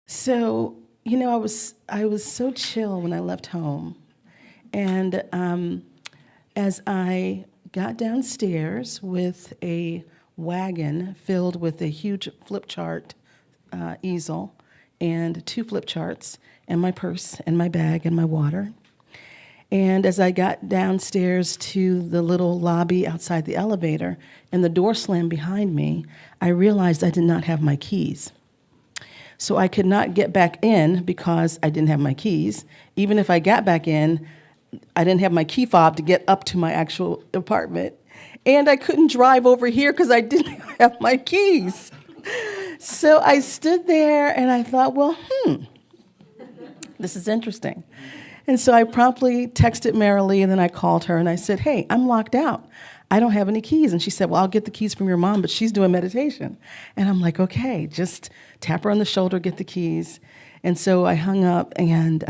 So, I was so chill when I left home. And as I got downstairs with a wagon filled with a huge flip chart easel and two flip charts and my purse and my bag and my water. And as I got downstairs to the little lobby outside the elevator and the door slammed behind me, I realized I did not have my keys. So I could not get back in because I didn't have my keys. Even if I got back in, I didn't have my key fob to get up to my actual apartment. And I couldn't drive over here because I didn't have my keys. So I stood there and I thought, well, this is interesting. And so I promptly texted Marilee and then I called her and I said, hey, I'm locked out. I don't have any keys. And she said, well, I'll get the keys from your mom, but she's doing meditation. And I'm like, okay, just tap her on the shoulder, get the keys. And so I hung up and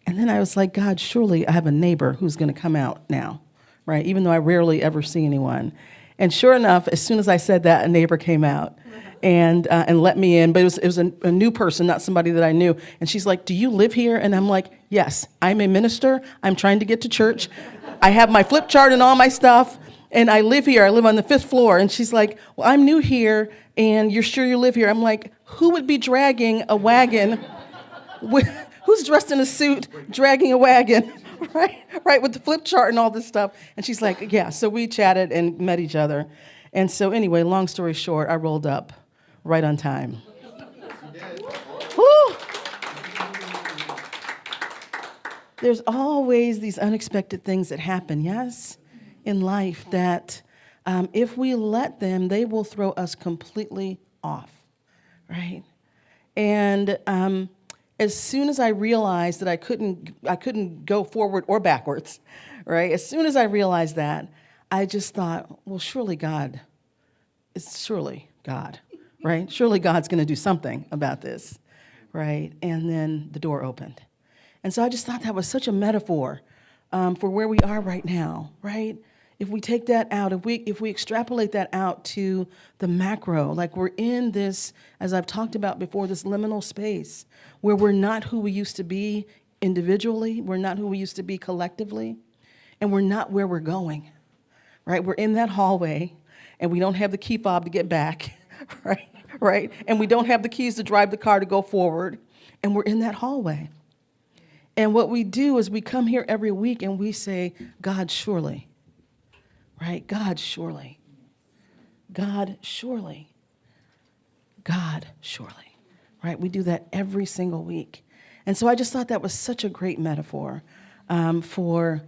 then I was like, God, surely I have a neighbor who's going to come out now, right? Even though I rarely ever see anyone. And sure enough, as soon as I said that, a neighbor came out and let me in. But it was a new person, not somebody that I knew. And she's like, do you live here? And I'm like, yes, I'm a minister. I'm trying to get to church. I have my flip chart and all my stuff. And I live here. I live on the 5th floor. And she's like, well, I'm new here. And you're sure you live here? I'm like, who would be dragging a wagon who's dressed in a suit, dragging a wagon, right, with the flip chart and all this stuff. And she's like, yeah, so we chatted and met each other. And so anyway, long story short, I rolled up right on time. Woo! There's always these unexpected things that happen, yes, in life that if we let them, they will throw us completely off, right? And as soon as I realized that I couldn't go forward or backwards, right? As soon as I realized that, I just thought, well, surely God, right? Surely God's going to do something about this, right? And then the door opened. And so I just thought that was such a metaphor for where we are right now, right? If we take that out, if we extrapolate that out to the macro, like we're in this, as I've talked about before, this liminal space where we're not who we used to be individually, we're not who we used to be collectively, and we're not where we're going, right? We're in that hallway, and we don't have the key fob to get back, right? And we don't have the keys to drive the car to go forward, and we're in that hallway. And what we do is we come here every week and we say, God, surely. Right? God, surely. God, surely. God, surely. Right? We do that every single week. And so I just thought that was such a great metaphor for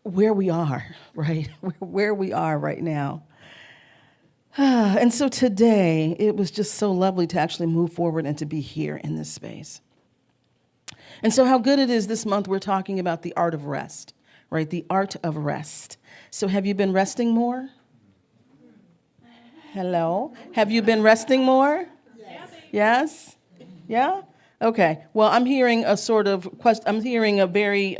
where we are, right? Where we are right now. And so today, it was just so lovely to actually move forward and to be here in this space. And so how good it is this month we're talking about the art of rest. Right, the art of rest. So have you been resting more? Hello? Have you been resting more? Yes? Yeah? Okay. Well, I'm hearing a very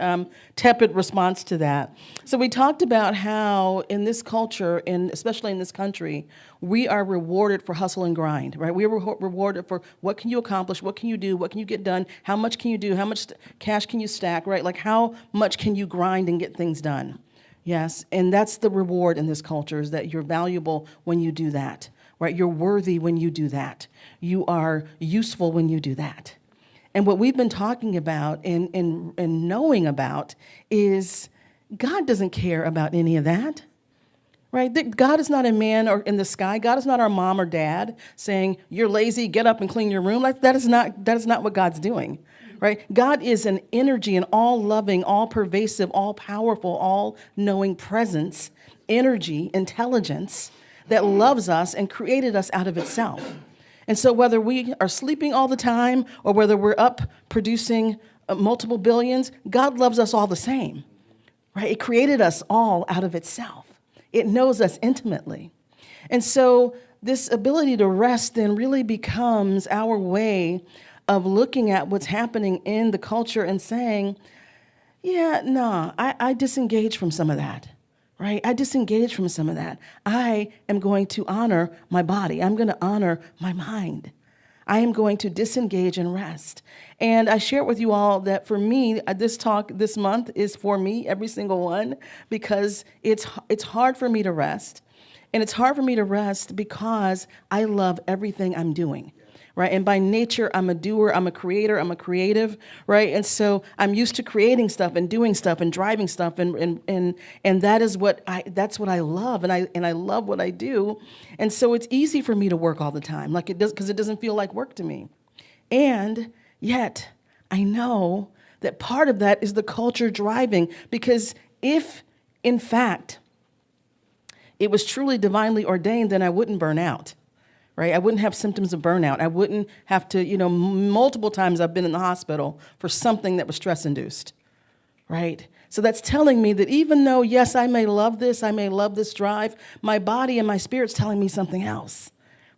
tepid response to that. So we talked about how in this culture, and especially in this country, we are rewarded for hustle and grind, right? We are rewarded for what can you accomplish, what can you do, what can you get done, how much can you do, how much cash can you stack, right? Like how much can you grind and get things done? Yes, and that's the reward in this culture, is that you're valuable when you do that, right? You're worthy when you do that. You are useful when you do that. And what we've been talking about and knowing about is God doesn't care about any of that, right? God is not a man or in the sky. God is not our mom or dad saying, you're lazy, get up and clean your room. Like that is not what God's doing, right? God is an energy, an all-loving, all-pervasive, all-powerful, all-knowing presence, energy, intelligence that loves us and created us out of itself. And so whether we are sleeping all the time or whether we're up producing multiple billions, God loves us all the same, right? It created us all out of itself. It knows us intimately. And so this ability to rest then really becomes our way of looking at what's happening in the culture and saying, yeah, no, I disengage from some of that. Right? I disengage from some of that. I am going to honor my body. I'm going to honor my mind. I am going to disengage and rest. And I shared with you all that for me, this talk this month is for me, every single one, because it's hard for me to rest. And it's hard for me to rest because I love everything I'm doing. Right? And by nature, I'm a doer, I'm a creator, I'm a creative, right? And so I'm used to creating stuff and doing stuff and driving stuff, and that is that's what I love, and I love what I do. And so it's easy for me to work all the time, like it does, because it doesn't feel like work to me. And yet, I know that part of that is the culture driving, because if, in fact, it was truly divinely ordained, then I wouldn't burn out. Right? I wouldn't have symptoms of burnout. I wouldn't have to, multiple times I've been in the hospital for something that was stress-induced, right? So that's telling me that even though, yes, I may love this drive, my body and my spirit's telling me something else,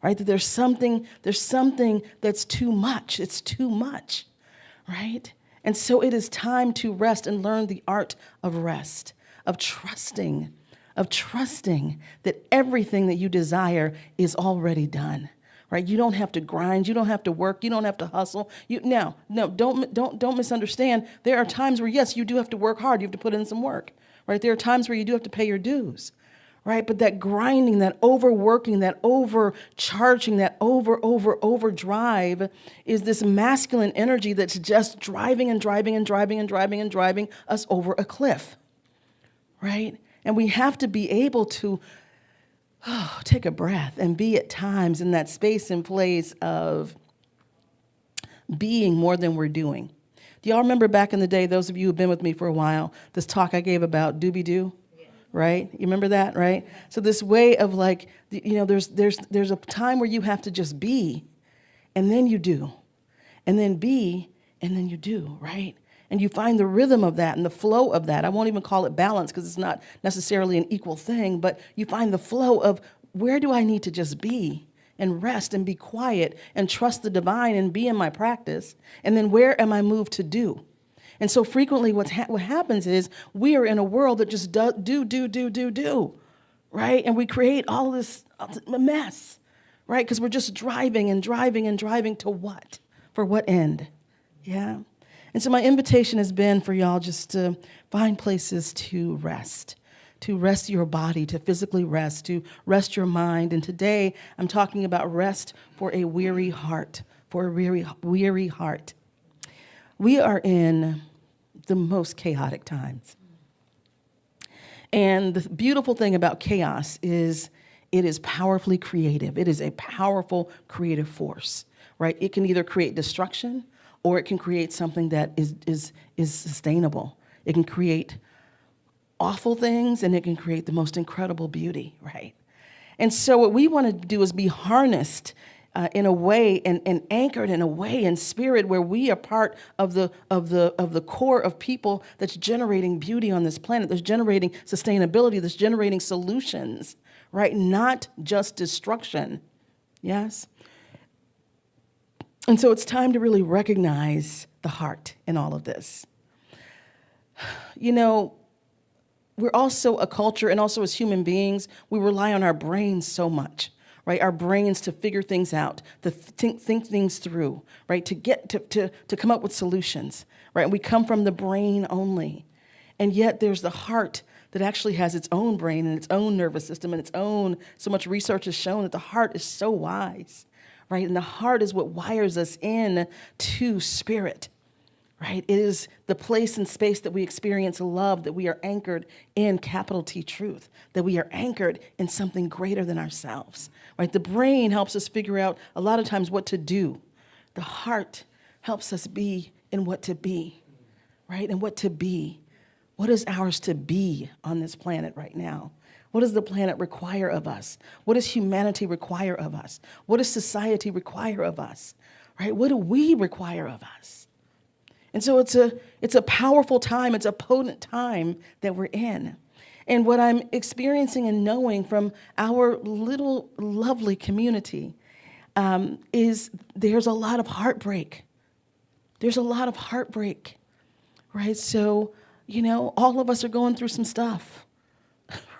right? That there's something that's too much. It's too much, right? And so it is time to rest and learn the art of rest, of trusting that everything that you desire is already done, right? You don't have to grind, you don't have to work, you don't have to hustle. Don't misunderstand. There are times where, yes, you do have to work hard, you have to put in some work, right? There are times where you do have to pay your dues, right? But that grinding, that overworking, that overcharging, that overdrive is this masculine energy that's just driving us over a cliff, right? And we have to be able to take a breath and be at times in that space and place of being more than we're doing. Do y'all remember back in the day, those of you who've been with me for a while, this talk I gave about doobie-doo? Right? You remember that, right? So this way of like, there's a time where you have to just be, and then you do. And then be, and then you do, right? And you find the rhythm of that and the flow of that. I won't even call it balance because it's not necessarily an equal thing, but you find the flow of where do I need to just be and rest and be quiet and trust the divine and be in my practice, and then where am I moved to do? And so frequently what happens is we are in a world that just do, right? And we create all this mess, right? Because we're just driving to what? For what end? Yeah. And so my invitation has been for y'all just to find places to rest your body, to physically rest, to rest your mind. And today I'm talking about rest for a weary heart, weary heart. We are in the most chaotic times. And the beautiful thing about chaos is it is powerfully creative. It is a powerful creative force, right? It can either create destruction or it can create something that is sustainable. It can create awful things, and it can create the most incredible beauty, right? And so what we want to do is be harnessed in a way and anchored in a way in spirit where we are part of the core of people that's generating beauty on this planet, that's generating sustainability, that's generating solutions, right? Not just destruction, yes? And so it's time to really recognize the heart in all of this. We're also a culture, and also as human beings, we rely on our brains so much, right? Our brains to figure things out, to think things through, right? To get to come up with solutions, right? And we come from the brain only. And yet there's the heart that actually has its own brain and its own nervous system and its own, so much research has shown that the heart is so wise. Right? And the heart is what wires us in to spirit, right? It is the place and space that we experience love, that we are anchored in capital T truth, that we are anchored in something greater than ourselves, right? The brain helps us figure out a lot of times what to do. The heart helps us be in what to be, right? And what to be. What is ours to be on this planet right now? What does the planet require of us? What does humanity require of us? What does society require of us? Right? What do we require of us? And so it's a powerful time, it's a potent time that we're in. And what I'm experiencing and knowing from our little lovely community is there's a lot of heartbreak. There's a lot of heartbreak, right? So, all of us are going through some stuff.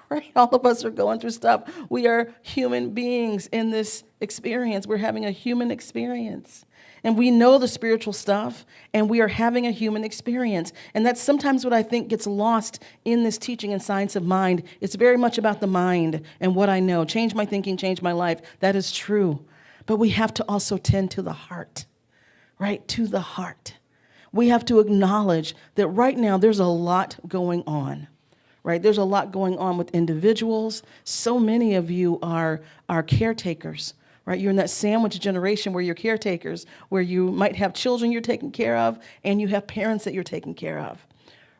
right? All of us are going through stuff. We are human beings in this experience. We're having a human experience. And we know the spiritual stuff, and we are having a human experience. And that's sometimes what I think gets lost in this teaching and science of mind. It's very much about the mind and what I know. Change my thinking, change my life. That is true. But we have to also tend to the heart, right? To the heart. We have to acknowledge that right now there's a lot going on. Right? There's a lot going on with individuals. So many of you are caretakers, right? You're in that sandwich generation where you're caretakers, where you might have children you're taking care of, and you have parents that you're taking care of,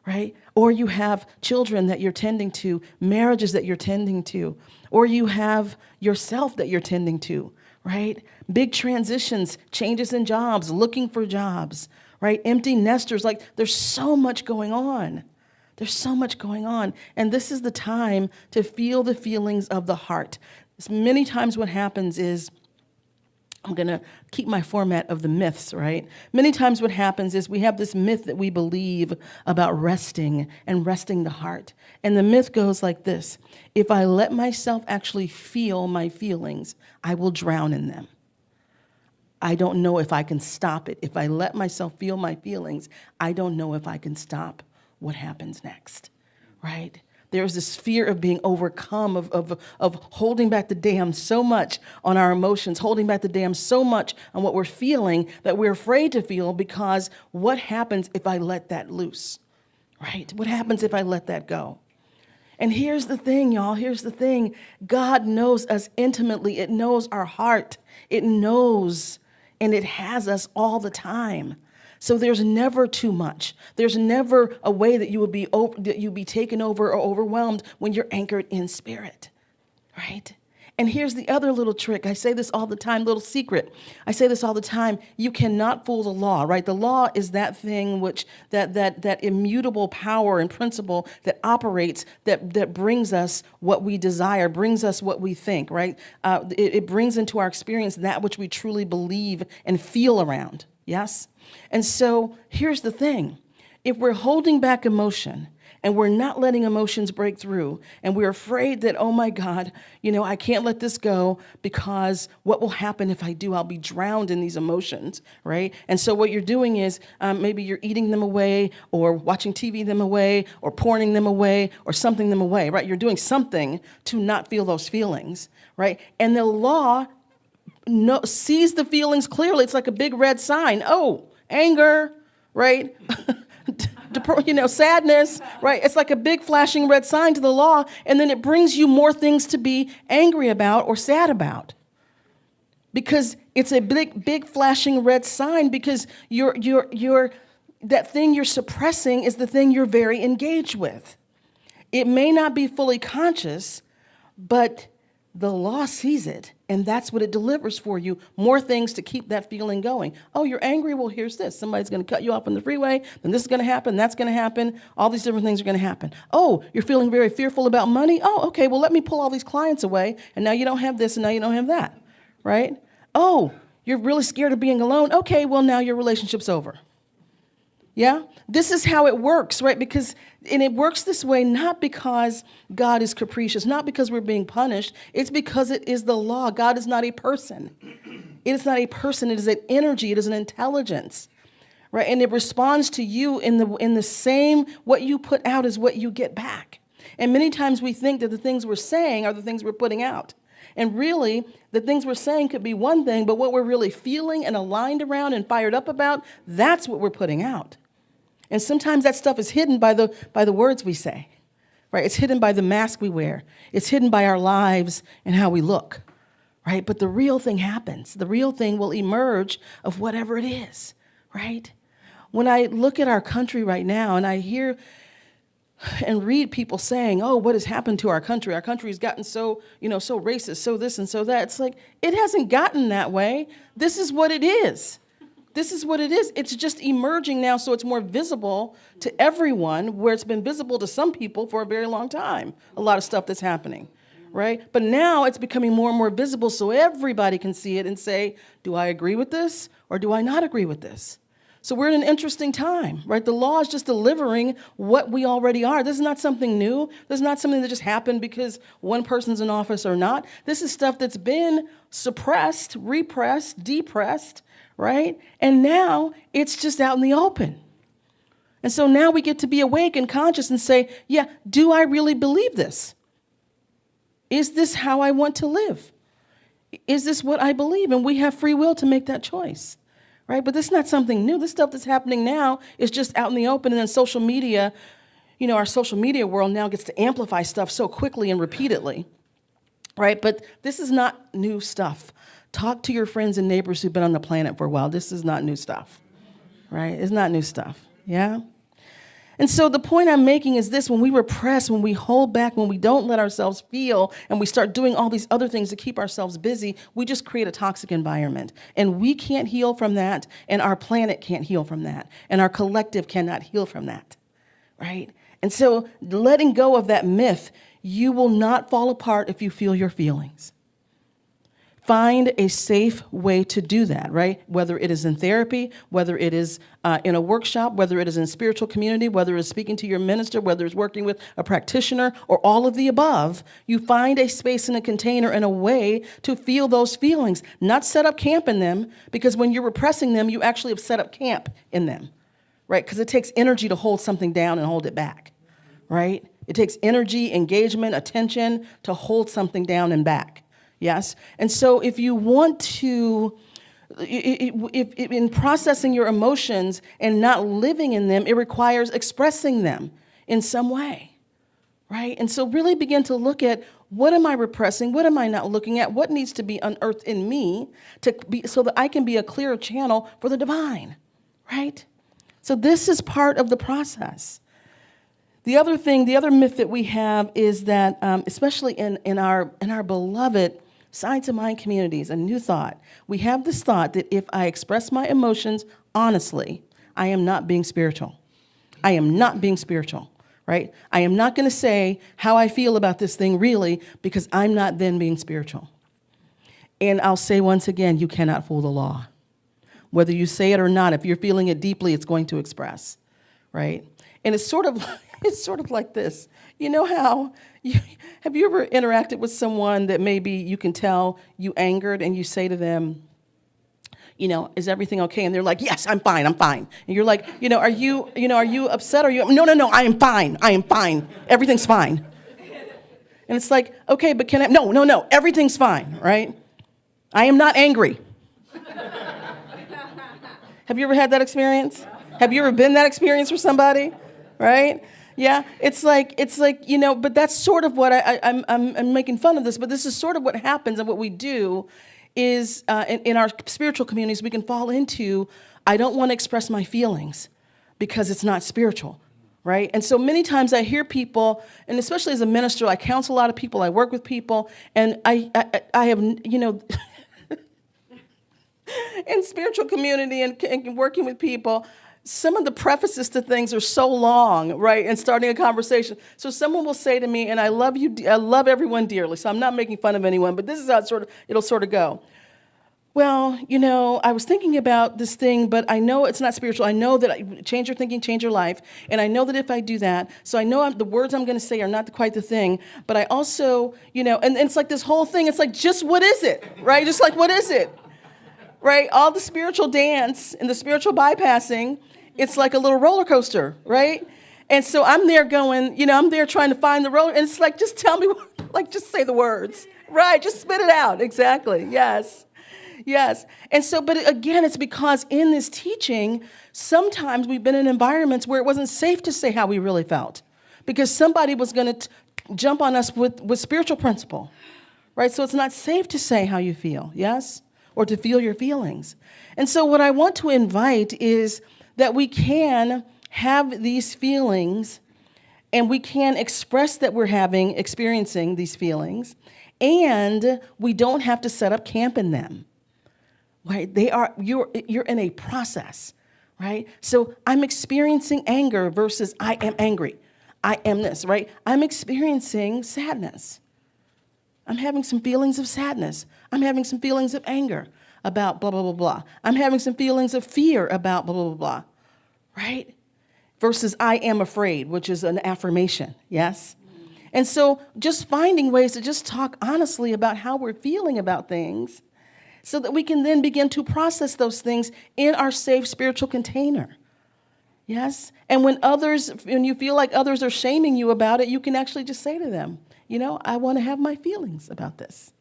right? Or you have children that you're tending to, marriages that you're tending to, or you have yourself that you're tending to, right? Big transitions, changes in jobs, looking for jobs, right? Empty nesters, like there's so much going on. There's so much going on. And this is the time to feel the feelings of the heart. Many times what happens is, I'm going to keep my format of the myths, right? Many times what happens is we have this myth that we believe about resting and resting the heart. And the myth goes like this: if I let myself actually feel my feelings, I will drown in them. I don't know if I can stop it. If I let myself feel my feelings, I don't know if I can stop what happens next, right? There's this fear of being overcome, of holding back the dam so much on our emotions, holding back the dam so much on what we're feeling that we're afraid to feel, because what happens if I let that loose, right? What happens if I let that go? And here's the thing, y'all, here's the thing. God knows us intimately. It knows our heart. It knows, and it has us all the time. So there's never too much. There's never a way that you would be taken over or overwhelmed when you're anchored in spirit, right? And here's the other little trick. I say this all the time, little secret. I say this all the time. You cannot fool the law, right? The law is that thing which, that immutable power and principle that operates, that brings us what we desire, brings us what we think, right? It brings into our experience that which we truly believe and feel around, yes? And so here's the thing. If we're holding back emotion and we're not letting emotions break through, and we're afraid that, oh my God, I can't let this go because what will happen if I do? I'll be drowned in these emotions, right? And so what you're doing is maybe you're eating them away, or watching TV them away, or porning them away, or something them away, right? You're doing something to not feel those feelings, right? And the law sees the feelings clearly. It's like a big red sign. Oh, anger, right? Sadness, right? It's like a big flashing red sign to the law, and then it brings you more things to be angry about or sad about. Because it's a big flashing red sign, because that thing you're suppressing is the thing you're very engaged with. It may not be fully conscious, but the law sees it, and that's what it delivers for you, more things to keep that feeling going. Oh, you're angry? Well, here's this. Somebody's going to cut you off on the freeway, then this is going to happen, that's going to happen, all these different things are going to happen. Oh, you're feeling very fearful about money? Oh, okay, well, let me pull all these clients away, and now you don't have this, and now you don't have that, right? Oh, you're really scared of being alone? Okay, well, now your relationship's over. Yeah? This is how it works, right? And it works this way not because God is capricious, not because we're being punished. It's because it is the law. God is not a person. It is not a person. It is an energy. It is an intelligence, right? And it responds to you in the same, what you put out is what you get back. And many times we think that the things we're saying are the things we're putting out. And really, the things we're saying could be one thing, but what we're really feeling and aligned around and fired up about, that's what we're putting out. And sometimes that stuff is hidden by the words we say, right? It's hidden by the mask we wear. It's hidden by our lives and how we look, right? But the real thing happens. The real thing will emerge of whatever it is, right? When I look at our country right now and I hear and read people saying, oh, what has happened to our country? Our country has gotten so racist, so this and so that. It's like, it hasn't gotten that way. This is what it is. This is what it is. It's just emerging now, so it's more visible to everyone, where it's been visible to some people for a very long time, a lot of stuff that's happening, right? But now it's becoming more and more visible, so everybody can see it and say, do I agree with this or do I not agree with this? So we're in an interesting time, right? The law is just delivering what we already are. This is not something new. This is not something that just happened because one person's in office or not. This is stuff that's been suppressed, repressed, depressed, right? And now it's just out in the open. And so now we get to be awake and conscious and say, yeah, do I really believe this? Is this how I want to live? Is this what I believe? And we have free will to make that choice, right? But this is not something new. This stuff that's happening now is just out in the open. And then social media, our social media world now gets to amplify stuff so quickly and repeatedly, right? But this is not new stuff. Talk to your friends and neighbors who've been on the planet for a while. This is not new stuff, right? It's not new stuff, yeah? And so the point I'm making is this: when we repress, when we hold back, when we don't let ourselves feel, and we start doing all these other things to keep ourselves busy, we just create a toxic environment. And we can't heal from that, and our planet can't heal from that, and our collective cannot heal from that, right? And so letting go of that myth, you will not fall apart if you feel your feelings. Find a safe way to do that, right? Whether it is in therapy, whether it is in a workshop, whether it is in a spiritual community, whether it's speaking to your minister, whether it's working with a practitioner, or all of the above, you find a space and a container and a way to feel those feelings, not set up camp in them, because when you're repressing them, you actually have set up camp in them, right? Because it takes energy to hold something down and hold it back, right? It takes energy, engagement, attention to hold something down and back. Yes? And so if you want to, if in processing your emotions and not living in them, it requires expressing them in some way, right? And so really begin to look at, what am I repressing? What am I not looking at? What needs to be unearthed in me so that I can be a clearer channel for the divine, right? So this is part of the process. The other myth that we have is that, especially in our beloved Science of Mind communities, a new thought. We have this thought that if I express my emotions honestly, I am not being spiritual. I am not being spiritual, right? I am not going to say how I feel about this thing really, because I'm not then being spiritual. And I'll say once again, you cannot fool the law. Whether you say it or not, if you're feeling it deeply, it's going to express, right? And it's sort of like this. You know how, have you ever interacted with someone that maybe you can tell you angered, and you say to them, is everything okay? And they're like, yes, I'm fine. And you're like, are you upset? No, I am fine. Everything's fine. And it's like, okay, but no, everything's fine, right? I am not angry. Have you ever had that experience? Have you ever been that experience for somebody, right? Yeah, it's like, but that's sort of what I'm making fun of this, but this is sort of what happens, and what we do is in our spiritual communities, we can fall into, I don't want to express my feelings because it's not spiritual, right? And so many times I hear people, and especially as a minister, I counsel a lot of people, I work with people, and I have, in spiritual community and working with people, some of the prefaces to things are so long, right, and starting a conversation. So someone will say to me, and I love everyone dearly, so I'm not making fun of anyone, but this is how it'll sort of go. Well, I was thinking about this thing, but I know it's not spiritual. I know that change your thinking, change your life, and I know that if I do that, so I know the words I'm going to say are not quite the thing, but I also, and it's like this whole thing, it's like, just what is it, right? Just like, what is it, right? All the spiritual dance and the spiritual bypassing, it's like a little roller coaster, right? And so I'm there going, I'm there trying to find the roller, and it's like, just tell me, just say the words, right? Just spit it out. Exactly. Yes. And so, but again, it's because in this teaching, sometimes we've been in environments where it wasn't safe to say how we really felt, because somebody was going to jump on us with spiritual principle, right? So it's not safe to say how you feel, yes? Or to feel your feelings. And so what I want to invite is that we can have these feelings, and we can express that we're experiencing these feelings, and we don't have to set up camp in them, right? You're in a process, right? So I'm experiencing anger versus I am angry. I am this, right? I'm experiencing sadness. I'm having some feelings of sadness. I'm having some feelings of anger. about blah, blah, blah, blah. I'm having some feelings of fear about blah, blah, blah, blah, right? Versus I am afraid, which is an affirmation, yes? And so just finding ways to just talk honestly about how we're feeling about things so that we can then begin to process those things in our safe spiritual container. Yes? And when you feel like others are shaming you about it, you can actually just say to them, I want to have my feelings about this.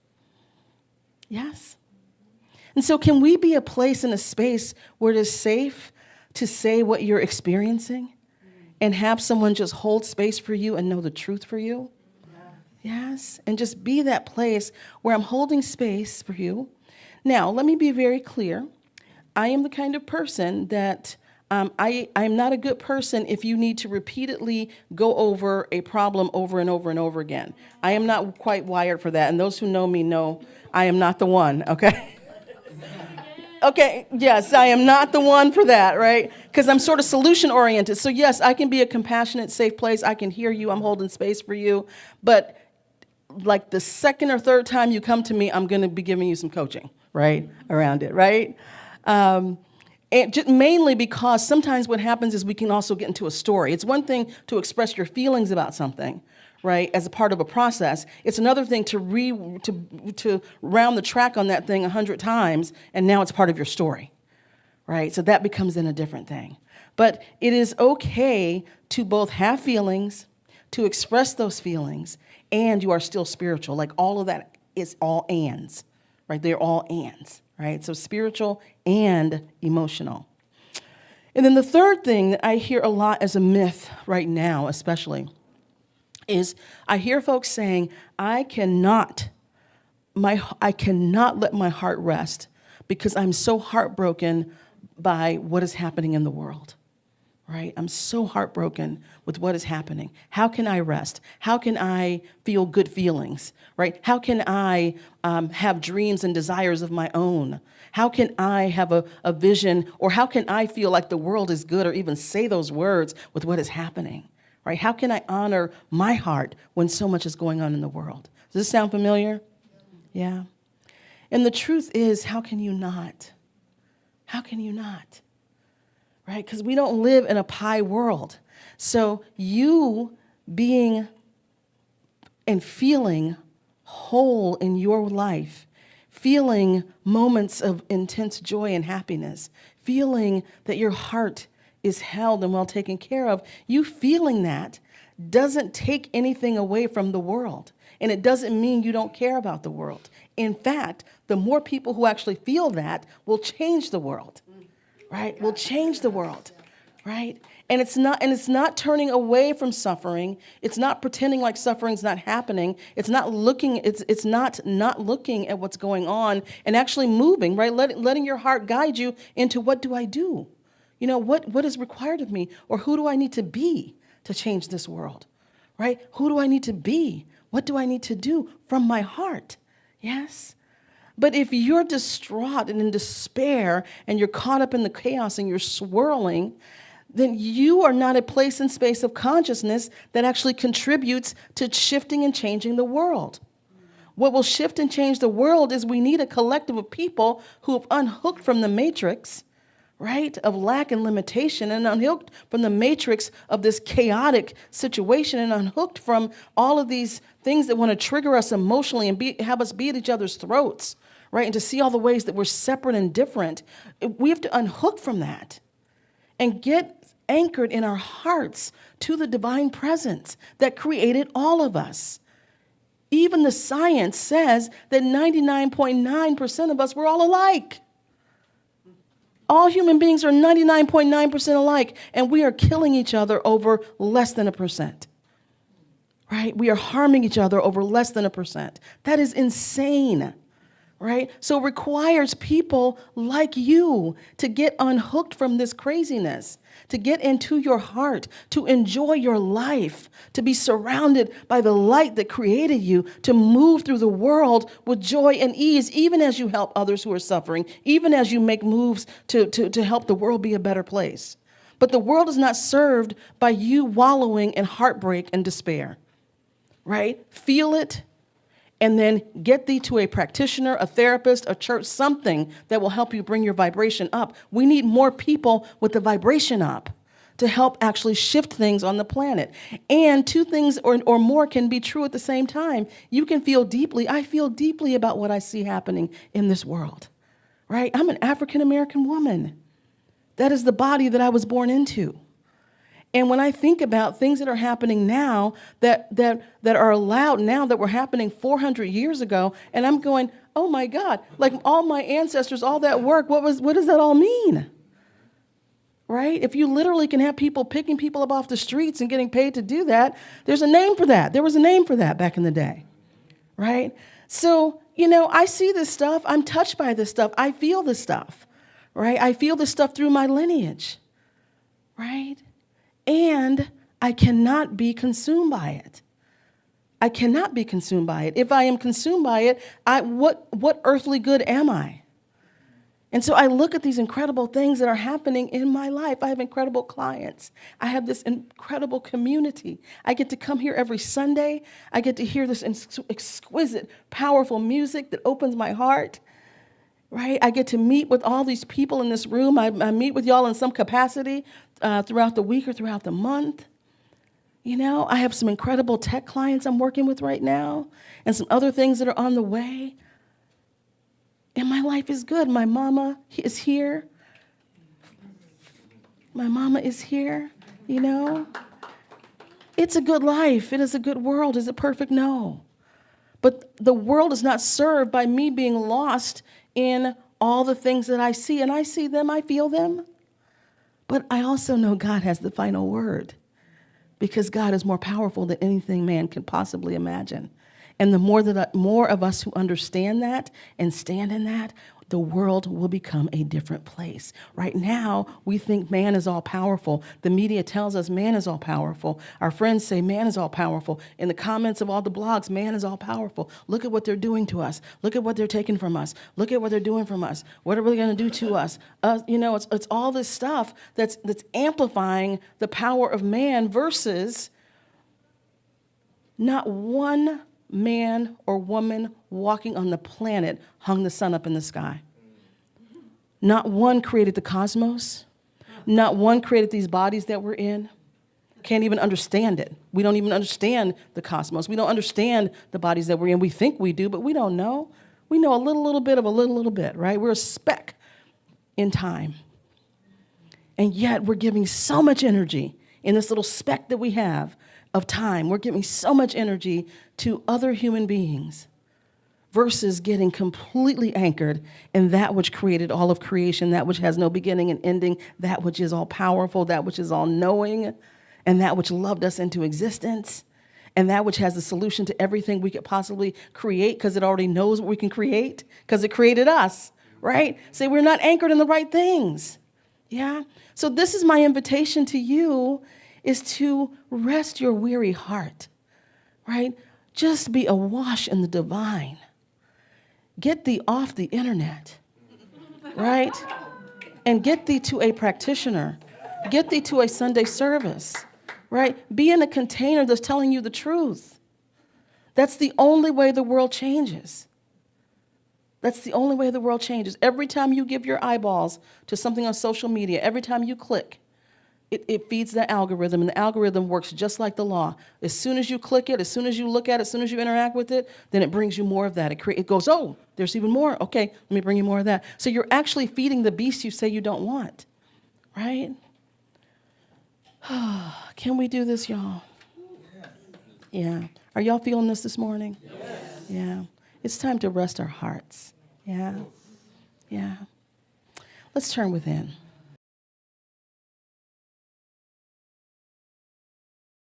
Yes? And so can we be a place and a space where it is safe to say what you're experiencing and have someone just hold space for you and know the truth for you? Yes? And just be that place where I'm holding space for you. Now, let me be very clear. I am the kind of person that I'm not a good person if you need to repeatedly go over a problem over and over and over again. I am not quite wired for that. And those who know me know I am not the one, okay? Okay, yes, I am not the one for that, right? Because I'm sort of solution-oriented. So yes, I can be a compassionate, safe place. I can hear you. I'm holding space for you. But like the second or third time you come to me, I'm going to be giving you some coaching, right, around it, right? And just mainly because sometimes what happens is we can also get into a story. It's one thing to express your feelings about something, right, as a part of a process. It's another thing to round the track on that thing 100 times, and now it's part of your story, right? So that becomes then a different thing. But it is okay to both have feelings, to express those feelings, and you are still spiritual. Like all of that is all ands, right? They're all ands, right? So spiritual and emotional. And then the third thing that I hear a lot as a myth right now, especially, is I hear folks saying, I cannot let my heart rest because I'm so heartbroken by what is happening in the world, right? I'm so heartbroken with what is happening. How can I rest? How can I feel good feelings, right? How can I have dreams and desires of my own? How can I have a vision, or how can I feel like the world is good, or even say those words with what is happening? Right? How can I honor my heart when so much is going on in the world? Does this sound familiar? Yeah. And the truth is, how can you not? How can you not? Right? Because we don't live in a pie world. So you being and feeling whole in your life, feeling moments of intense joy and happiness, feeling that your heart is held and well taken care of, you feeling that doesn't take anything away from the world. And it doesn't mean you don't care about the world. In fact, the more people who actually feel that will change the world, right? Will change the world, right? And it's not turning away from suffering. It's not pretending like suffering's not happening. It's not looking looking at what's going on and actually moving, right? Letting your heart guide you into what do I do? What is required of me? Or who do I need to be to change this world, right? Who do I need to be? What do I need to do from my heart? Yes? But if you're distraught and in despair and you're caught up in the chaos and you're swirling, then you are not a place and space of consciousness that actually contributes to shifting and changing the world. What will shift and change the world is we need a collective of people who have unhooked from the matrix, right, of lack and limitation, and unhooked from the matrix of this chaotic situation, and unhooked from all of these things that want to trigger us emotionally and have us be at each other's throats, right, and to see all the ways that we're separate and different. We have to unhook from that and get anchored in our hearts to the divine presence that created all of us. Even the science says that 99.9% of us, we're all alike. All human beings are 99.9% alike, and we are killing each other over less than 1%. Right? We are harming each other over less than 1%. That is insane. Right? So it requires people like you to get unhooked from this craziness, to get into your heart, to enjoy your life, to be surrounded by the light that created you, to move through the world with joy and ease, even as you help others who are suffering, even as you make moves to help the world be a better place. But the world is not served by you wallowing in heartbreak and despair. Right? Feel it and then get thee to a practitioner, a therapist, a church, something that will help you bring your vibration up. We need more people with the vibration up to help actually shift things on the planet. And two things or more can be true at the same time. You can feel deeply. I feel deeply about what I see happening in this world, right? I'm an African-American woman. That is the body that I was born into. And when I think about things that are happening now that are allowed now that were happening 400 years ago, and I'm going, oh my God, like all my ancestors, all that work, what does that all mean? Right? If you literally can have people picking people up off the streets and getting paid to do that, there's a name for that. There was a name for that back in the day, right? So, I see this stuff. I'm touched by this stuff. I feel this stuff, right? I feel this stuff through my lineage, right? And I cannot be consumed by it. I cannot be consumed by it. If I am consumed by it, what earthly good am I? And so I look at these incredible things that are happening in my life. I have incredible clients. I have this incredible community. I get to come here every Sunday. I get to hear this exquisite, powerful music that opens my heart, right? I get to meet with all these people in this room. I meet with y'all in some capacity throughout the week or throughout the month. I have some incredible tech clients I'm working with right now and some other things that are on the way. And my life is good. My mama is here. My mama is here, It's a good life. It is a good world. Is it perfect? No. But the world is not served by me being lost in all the things that I see. And I see them, I feel them. But I also know God has the final word because God is more powerful than anything man can possibly imagine. And the more of us who understand that and stand in that, the world will become a different place. Right now, we think man is all powerful. The media tells us man is all powerful. Our friends say man is all powerful. In the comments of all the blogs, man is all powerful. Look at what they're doing to us. Look at what they're taking from us. Look at what they're doing from us. What are we going to do to us? It's all this stuff that's amplifying the power of man versus not one man or woman walking on the planet hung the sun up in the sky. Not one created the cosmos. Not one created these bodies that we're in. Can't even understand it. We don't even understand the cosmos. We don't understand the bodies that we're in. We think we do, but we don't know. We know a little bit of a little bit, right? We're a speck in time. And yet we're giving so much energy in this little speck that we have of time. We're giving so much energy to other human beings versus getting completely anchored in that which created all of creation, that which has no beginning and ending, that which is all powerful, that which is all knowing, and that which loved us into existence, and that which has the solution to everything we could possibly create because it already knows what we can create because it created us, right? So we're not anchored in the right things, yeah? So this is my invitation to you is to rest your weary heart, right? Just be awash in the divine. Get thee off the internet, right? And get thee to a practitioner. Get thee to a Sunday service, right? Be in a container that's telling you the truth. That's the only way the world changes. That's the only way the world changes. Every time you give your eyeballs to something on social media, every time you click, it feeds the algorithm, and the algorithm works just like the law. As soon as you click it, as soon as you look at it, as soon as you interact with it, then it brings you more of that. It goes, oh, there's even more. Okay, let me bring you more of that. So you're actually feeding the beast you say you don't want, right? Can we do this, y'all? Yeah. Are y'all feeling this morning? Yes. Yeah. It's time to rest our hearts. Yeah. Yeah. Let's turn within.